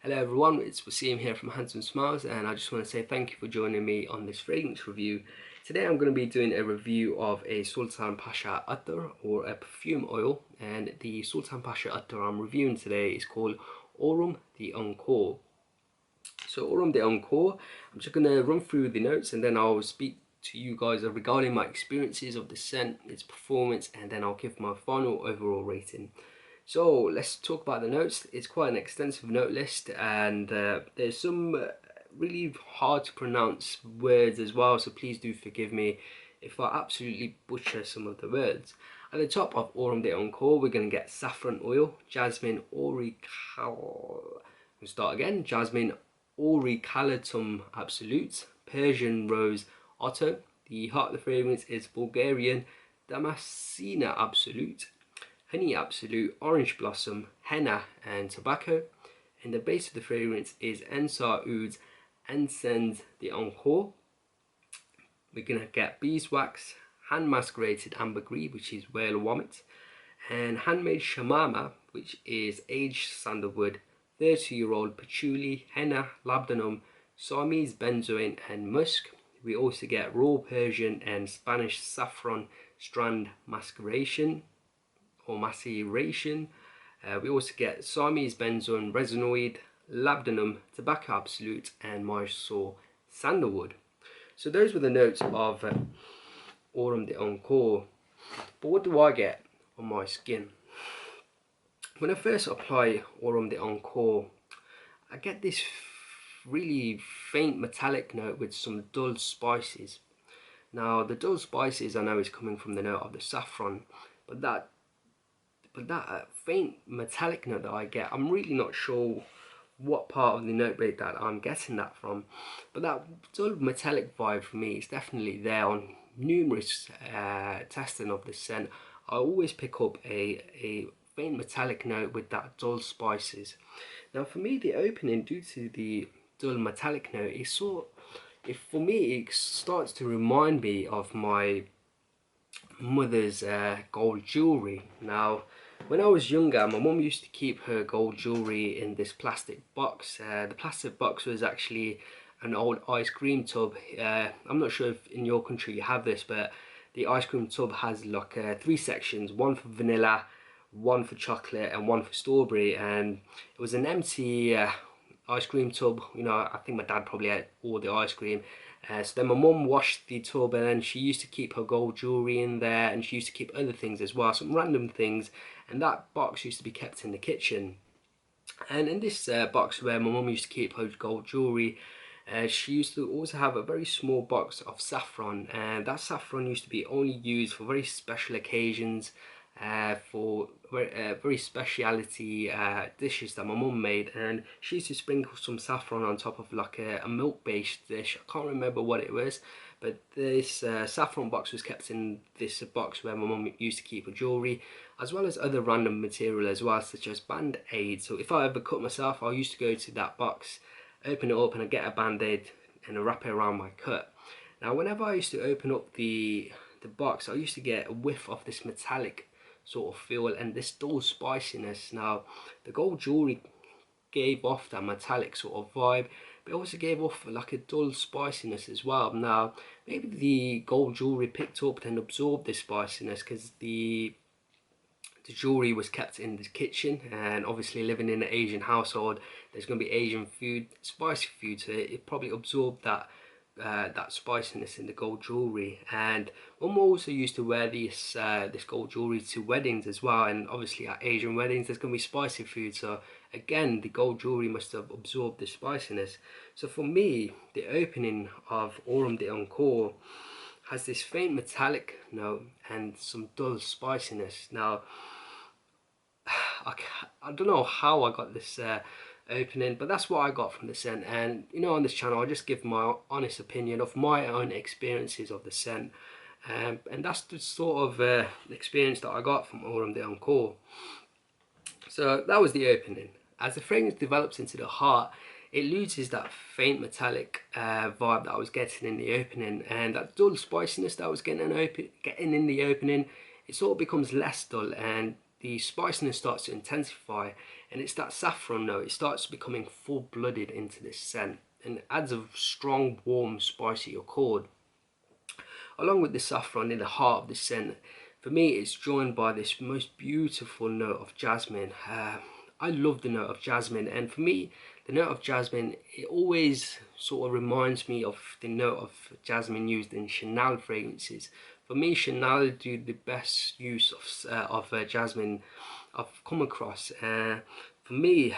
Hello everyone, it's Waseem here from Handsome Smiles, and I just want to say thank you for joining me on this fragrance review. Today I'm going to be doing a review of a Sultan Pasha Attar, or a perfume oil, and the Sultan Pasha Attar I'm reviewing today is called Aurum the Encore. So Aurum the Encore, I'm just going to run through the notes and then I'll speak to you guys regarding my experiences of the scent, its performance, and then I'll give my final overall rating. So let's talk about the notes. It's quite an extensive note list, and there's some really hard to pronounce words as well, so please do forgive me if I absolutely butcher some of the words. At the top of Aurum de Encore, we're going to get saffron oil, jasmine auriculatum, we'll start again, jasmine auriculatum absolute, Persian rose otto. The heart of the fragrance is Bulgarian damascena absolute, honey absolute, orange blossom, henna and tobacco. And the base of the fragrance is Ensar Oud's Encens de Encore. We're going to get beeswax, hand macerated ambergris, which is whale vomit, and handmade shamama, which is aged sandalwood, 30-year-old patchouli, henna, labdanum, Siamese benzoin and musk. We also get raw Persian and Spanish saffron strand maceration. We also get Siamese benzoin, resinoid, labdanum, tobacco absolute, and Mysore sandalwood. So those were the notes of Aurum de Encore. But what do I get on my skin? When I first apply Aurum de Encore, I get this really faint metallic note with some dull spices. Now the dull spices I know is coming from the note of the saffron, but that faint metallic note that I get, I'm really not sure what part of the note break that I'm getting that from, but that dull metallic vibe for me is definitely there. On numerous testing of the scent, I always pick up a faint metallic note with that dull spices. Now for me, the opening, due to the dull metallic note, is for me it starts to remind me of my mother's gold jewellery. Now when I was younger, my mum used to keep her gold jewellery in this plastic box. The plastic box was actually an old ice cream tub. I'm not sure if in your country you have this, but the ice cream tub has like 3 sections, one for vanilla, one for chocolate and one for strawberry, and it was an empty ice cream tub. You know, I think my dad probably ate all the ice cream. So then my mum washed the tub, and then she used to keep her gold jewellery in there, and she used to keep other things as well, some random things, and that box used to be kept in the kitchen. And in this box where my mum used to keep her gold jewellery, she used to also have a very small box of saffron, and that saffron used to be only used for very special occasions, for very speciality dishes that my mum made, and she used to sprinkle some saffron on top of like a milk based dish. I can't remember what it was, but this saffron box was kept in this box where my mum used to keep her jewellery, as well as other random material as well, such as band-aid. So if I ever cut myself, I used to go to that box, open it up, and I get a band-aid and I wrap it around my cut. Now whenever I used to open up the box, I used to get a whiff of this metallic sort of feel and this dull spiciness. Now the gold jewellery gave off that metallic sort of vibe, but it also gave off like a dull spiciness as well. Now maybe the gold jewellery picked up and absorbed this spiciness because the jewellery was kept in the kitchen, and obviously living in an Asian household, there's going to be Asian food, spicy food, so it probably absorbed that that spiciness in the gold jewellery. And mum also used to wear this gold jewellery to weddings as well, and obviously at Asian weddings there's going to be spicy food, so again the gold jewellery must have absorbed the spiciness. So for me, the opening of Aurum de Encore has this faint metallic note and some dull spiciness. Now I don't know how I got this opening, but that's what I got from the scent. And you know, on this channel I just give my honest opinion of my own experiences of the scent, and that's the sort of experience that I got from Aurum de Encore. So that was the opening. As the fragrance develops into the heart, it loses that faint metallic vibe that I was getting in the opening, and that dull spiciness that I was getting in the opening, it sort of becomes less dull, and the spiciness starts to intensify, and it's that saffron note. It starts becoming full-blooded into this scent and adds a strong, warm, spicy accord. Along with the saffron in the heart of the scent, for me it's joined by this most beautiful note of jasmine. I love the note of jasmine, and for me the note of jasmine, it always sort of reminds me of the note of jasmine used in Chanel fragrances. For me, Chanel do the best use of jasmine I've come across. For me,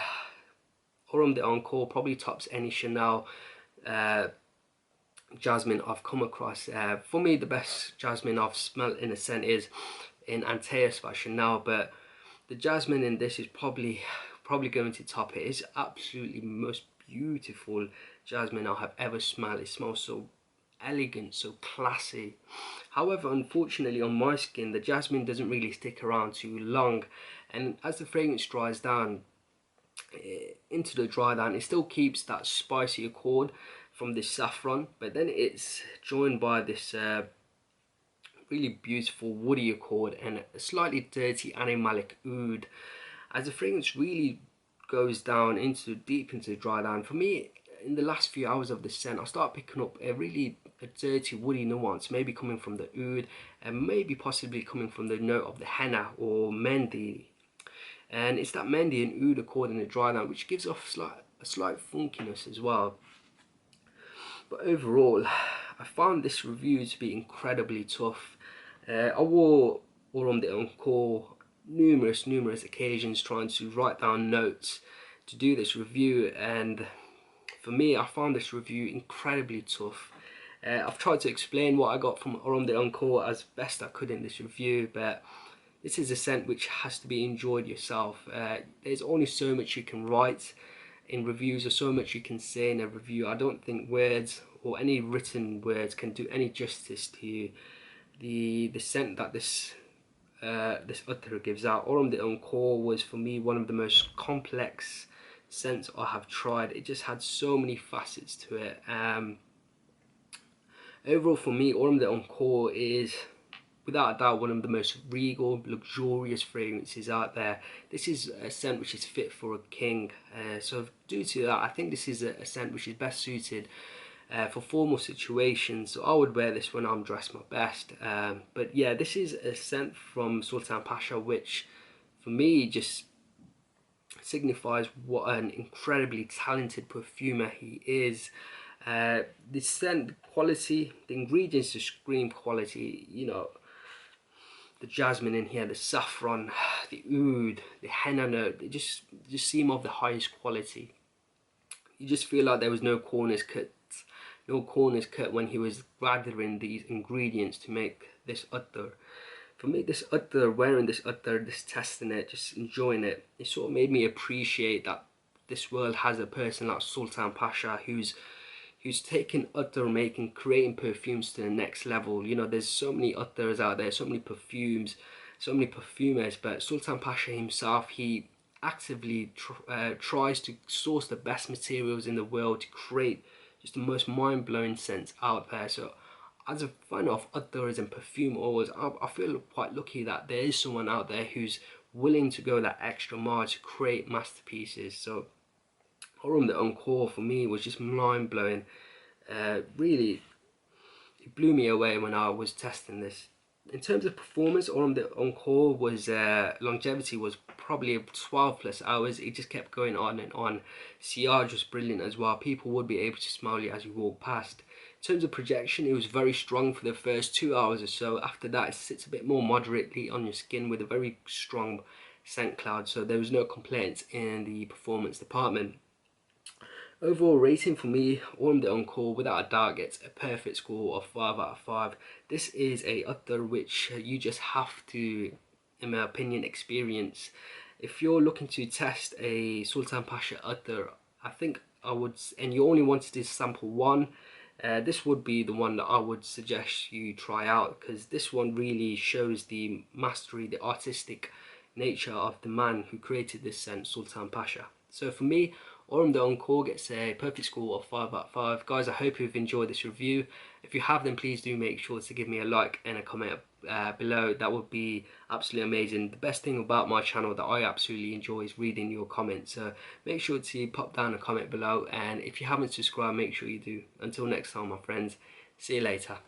Aurum de Encore probably tops any Chanel jasmine I've come across. For me, the best jasmine I've smelled in a scent is in Antaeus by Chanel, but the jasmine in this is probably going to top it. It's absolutely most beautiful jasmine I have ever smelled. It smells so elegant, so classy. However, unfortunately on my skin, the jasmine doesn't really stick around too long, and as the fragrance dries down into the dry down, it still keeps that spicy accord from this saffron, but then it's joined by this really beautiful woody accord and a slightly dirty animalic oud. As the fragrance really goes down into deep into the dry down, for me in the last few hours of the scent, I start picking up a dirty woody nuance, maybe coming from the oud and maybe possibly coming from the note of the henna or mendi. And it's that mendi and oud accord in the dry down which gives off a slight funkiness as well. But overall, I found this review to be incredibly tough. I wore Aurum de Encore numerous occasions trying to write down notes to do this review, and for me, I found this review incredibly tough. I've tried to explain what I got from Aurum de Encore as best I could in this review, but this is a scent which has to be enjoyed yourself. There's only so much you can write in reviews, or so much you can say in a review. I don't think words or any written words can do any justice to the scent that this Attar gives out. Aurum de Encore was for me one of the most complex scents I have tried. It just had so many facets to it. Overall for me, Aurum de Encore is without a doubt one of the most regal, luxurious fragrances out there. This is a scent which is fit for a king. So due to that, I think this is a scent which is best suited for formal situations. So I would wear this when I'm dressed my best. But yeah, this is a scent from Sultan Pasha, which for me just signifies what an incredibly talented perfumer he is. The scent quality, the ingredients just scream quality. You know, the jasmine in here, the saffron, the oud, the henna note, they just seem of the highest quality. You just feel like there was no corners cut when he was gathering these ingredients to make this Attar. For me, this Attar, wearing this Attar, just testing it, just enjoying it, it sort of made me appreciate that this world has a person like Sultan Pasha who's taken Attar making, creating perfumes to the next level. You know, there's so many Attars out there, so many perfumes, so many perfumers, but Sultan Pasha himself, he actively tries to source the best materials in the world to create just the most mind-blowing scents out there. So as a fan of Attars and perfume oils, I feel quite lucky that there is someone out there who's willing to go that extra mile to create masterpieces. So Aurum de Encore for me was just mind-blowing. Really, it blew me away when I was testing this. In terms of performance, Aurum de Encore was longevity was probably 12 plus hours. It just kept going on and on. Sillage was brilliant as well. People would be able to smell you as you walk past. In terms of projection, it was very strong for the first 2 hours or so. After that, it sits a bit more moderately on your skin with a very strong scent cloud. So there was no complaints in the performance department. Overall rating for me, Aurum de Encore without a doubt gets a perfect score of 5 out of 5. This is a Attar which you just have to, in my opinion, experience. If you're looking to test a Sultan Pasha Attar, I think I would, and you only wanted to sample one, this would be the one that I would suggest you try out, because this one really shows the mastery, the artistic nature of the man who created this scent, Sultan Pasha. So for me, Aurum de Encore gets a perfect score of 5 out of 5. Guys, I hope you've enjoyed this review. If you have, then please do make sure to give me a like and a comment below, that would be absolutely amazing. The best thing about my channel that I absolutely enjoy is reading your comments, so make sure to pop down a comment below, and if you haven't subscribed, make sure you do. Until next time, my friends, see you later.